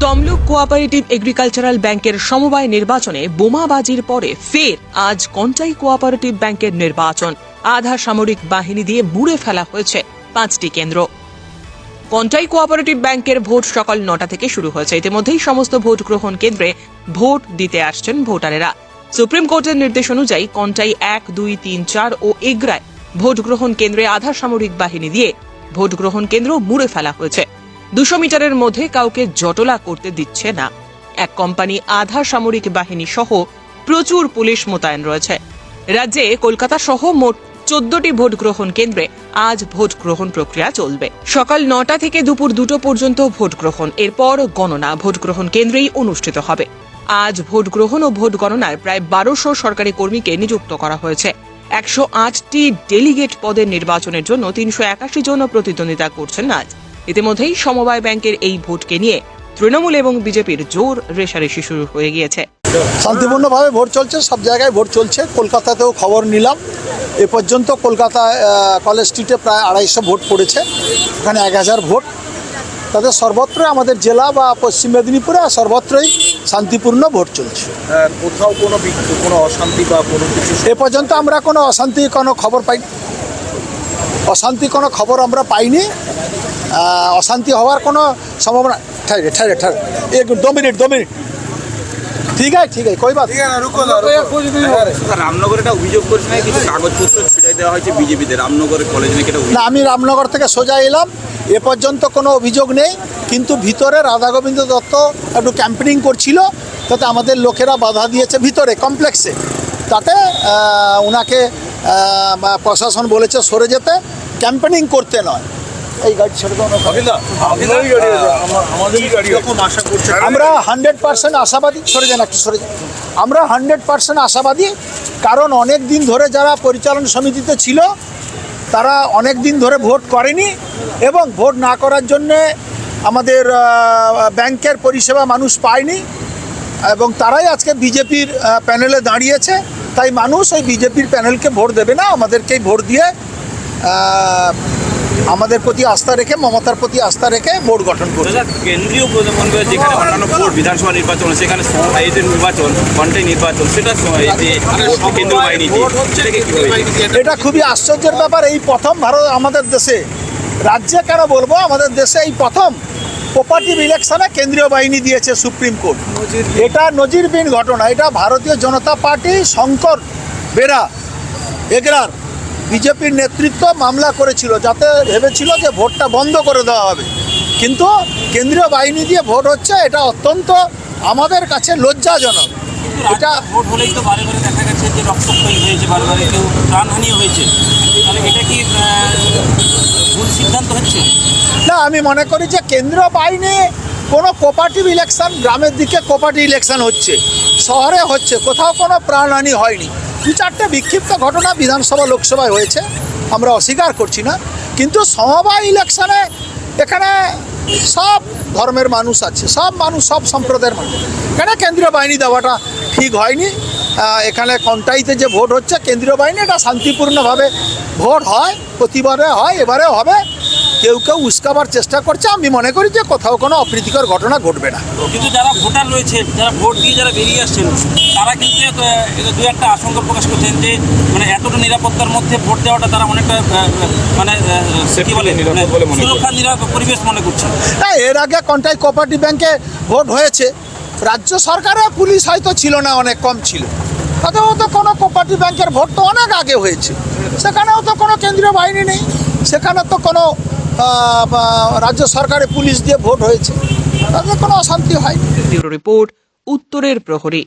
Tamluk cooperative agricultural ব্যাংকের সমবায় নির্বাচনে বোমাবাজির পরে ফের আজ কন্টাই কোঅপারেটিভ ব্যাংকের নির্বাচন। আধা সামরিক বাহিনী দিয়ে মুড়ে ফেলা হয়েছে 5টি কেন্দ্র। কন্টাই কোঅপারেটিভ ব্যাংকের ভোট সকাল 9টা থেকে শুরু হয়েছে। ইতিমধ্যেই সমস্ত ভোট গ্রহণ কেন্দ্রে ভোট দিতে আসছেন ভোটারেরা। সুপ্রিম কোর্টের নির্দেশ অনুযায়ী কন্টাই 1, 2, 3, 4 ও এগরায় ভোট গ্রহণ কেন্দ্রে আধা সামরিক বাহিনী দিয়ে ভোট গ্রহণ কেন্দ্র মুড়ে ফেলা হয়েছে। 200 মিটারের মধ্যে কাউকে জটলা করতে দিচ্ছে না। এক কোম্পানি আধা সামরিক বাহিনী সহ প্রচুর পুলিশ মোতায়েন রয়েছে। রাজ্যে কলকাতা সহ মোট 14টি ভোট গ্রহণ কেন্দ্রে আজ ভোট গ্রহণ প্রক্রিয়া চলবে। সকাল 9টা থেকে দুপুর 2টো পর্যন্ত ভোট গ্রহণ, এরপর গণনা ভোট গ্রহণ কেন্দ্রেই অনুষ্ঠিত হবে। আজ ভোট গ্রহণ ও ভোট গণনার প্রায় 1200 সরকারি কর্মীকে নিযুক্ত করা হয়েছে। 108টি ডেলিগেট পদের নির্বাচনের জন্য 381 জন প্রতিদ্বন্দ্বিতা করছেন আজ। ইতিমধ্যেই সমবায় ব্যাংকের এই ভোটকে নিয়ে তৃণমূল এবং বিজেপির জোর রেশারেশি শুরু হয়ে গিয়েছে। শান্তিপূর্ণভাবে ভোট চলছে, সব জায়গায় ভোট চলছে। কলকাতাতেও খবর নিলাম, এ পর্যন্ত কলকাতায় কলেজ স্ট্রিটে প্রায় 250 ভোট পড়েছে, ওখানে 1000 ভোট। তাদের সর্বত্র আমাদের জেলা বা পশ্চিম মেদিনীপুরে সর্বত্রই শান্তিপূর্ণ ভোট চলছে। কোথাও কোনো অশান্তি বা কোনো কিছু এ পর্যন্ত আমরা কোনো অশান্তি কোনো খবর পাইনি, আমরা পাইনি। অশান্তি হওয়ার কোনো সম্ভাবনা ঠেরে 2 মিনিট ঠিক আছে কই বাত। রামনগরে একটা অভিযোগ করেছে না, কিছু কাগজপত্র ছিটাই দেওয়া হয়েছে বিজেপিতে রামনগরের কলেজ নাকি এটা? না, আমি রামনগর থেকে সোজা এলাম, এ পর্যন্ত কোনো অভিযোগ নেই। কিন্তু ভিতরে রাধা গোবিন্দ দত্ত একটু ক্যাম্পেনিং করছিল, তাতে আমাদের লোকেরা বাধা দিয়েছে ভিতরে কমপ্লেক্সে। তাতে ওনাকে প্রশাসন বলেছে সরে যেতে, ক্যাম্পেনিং করতে নয়। এই গাড়ি ছেড়ে আমরা 100% আশাবাদী। সরে যান। আমরা 100% আশাবাদী, কারণ অনেক দিন ধরে যারা পরিচালন সমিতিতে ছিল তারা অনেক দিন ধরে ভোট করেনি, এবং ভোট না করার জন্যে আমাদের ব্যাংকের পরিষেবা মানুষ পায়নি, এবং তারাই আজকে বিজেপির প্যানেলে দাঁড়িয়েছে। তাই মানুষ ওই বিজেপির প্যানেলকে ভোট দেবে না, আমাদেরকেই ভোট দিয়ে আমাদের প্রতি আস্থা রেখে, মমতার প্রতি আস্থা রেখে ভোট গঠন করবে। কেন্দ্রীয় প্রধানমন্ত্রী যেখানে অন্যান্য ভোট বিধানসভা নির্বাচন, সেখানে এই যে নির্বাচন কন্টাই নির্বাচন, সেটা কেন্দ্রীয় বাহিনী, এটা খুবই আশ্চর্যের ব্যাপার। এই প্রথম আমাদের দেশে, রাজ্যে কেন বলবো, আমাদের দেশে এই প্রথম কোঅপারেটিভ ইলেকশনে কেন্দ্রীয় বাহিনী দিয়েছে সুপ্রিম কোর্ট। এটা নজিরবিহীন ঘটনা। এটা ভারতীয় জনতা পার্টি শঙ্কর বেরা এগরার বিজেপির নেতৃত্ব মামলা করেছিল, যাতে ভেবেছিল যে ভোটটা বন্ধ করে দেওয়া হবে, কিন্তু কেন্দ্রীয় বাহিনী দিয়ে ভোট হচ্ছে। এটা অত্যন্ত আমাদের কাছে লজ্জাজনক। এটা ভোট হলেই তো বারে বারে দেখা গেছে যে রক্তক্ষয়ী হয়েছে, বারে বারে কেউ প্রাণহানি হয়েছে, তাহলে এটা কি ভুল সিদ্ধান্ত হচ্ছে? না, আমি মনে করি যে কেন্দ্রীয় বাহিনী কোনো কোঅপারেটিভ ইলেকশন, গ্রামের দিকে কোঅপারেটিভ ইলেকশন হচ্ছে, শহরে হচ্ছে, কোথাও কোনো প্রাণহানি হয়নি। 2-4টে বিক্ষিপ্ত ঘটনা বিধানসভা লোকসভায় হয়েছে, আমরা অস্বীকার করছি না, কিন্তু সমবায় ইলেকশনে এখানে সব ধর্মের মানুষ আছে, সব মানুষ, সব সম্প্রদায়ের মানুষ। এখানে কেন্দ্রীয় বাহিনী দেওয়াটা ঠিক হয়নি। এখানে কন্টাইতে যে ভোট হচ্ছে কেন্দ্রীয় বাহিনী, এটা শান্তিপূর্ণভাবে ভোট হয়, প্রতিবারে হয়, এবারেও হবে। কেউ উস্কাবার চেষ্টা করছে। আমি মনে করি যে কোথাও কোনো অপ্রীতিকর ঘটনা ঘটবে না। কিন্তু যারা ভোটার রয়েছে, যারা ভোট দিয়ে যারা বেরিয়ে আসছেন, তারা কিন্তু দু একটা আশঙ্কা প্রকাশ করছেন যে মানে এতটা নিরাপত্তার মধ্যে ভোট দেওয়াটা তারা অনেকটা মানে কি বলে সুরক্ষা পরিবেশ মনে করছে। হ্যাঁ, এর আগে কন্টাই কোঅপারেটিভ ব্যাংকে ভোট হয়েছে, রাজ্য সরকারে পুলিশ হয়তো ছিল না, অনেক কম ছিল। তাতেও তো কোনো কোঅপারেটিভ ব্যাংকের ভোট তো অনেক আগে হয়েছে, সেখানেও তো কোনো কেন্দ্রীয় বাহিনী নেই, সেখানে তো কোনো রাজ্য সরকারের পুলিশ দিয়ে ভোট হয়েছে, তাতে কোনো অশান্তি হয়। ব্যুরো রিপোর্ট, উত্তরের প্রহরী।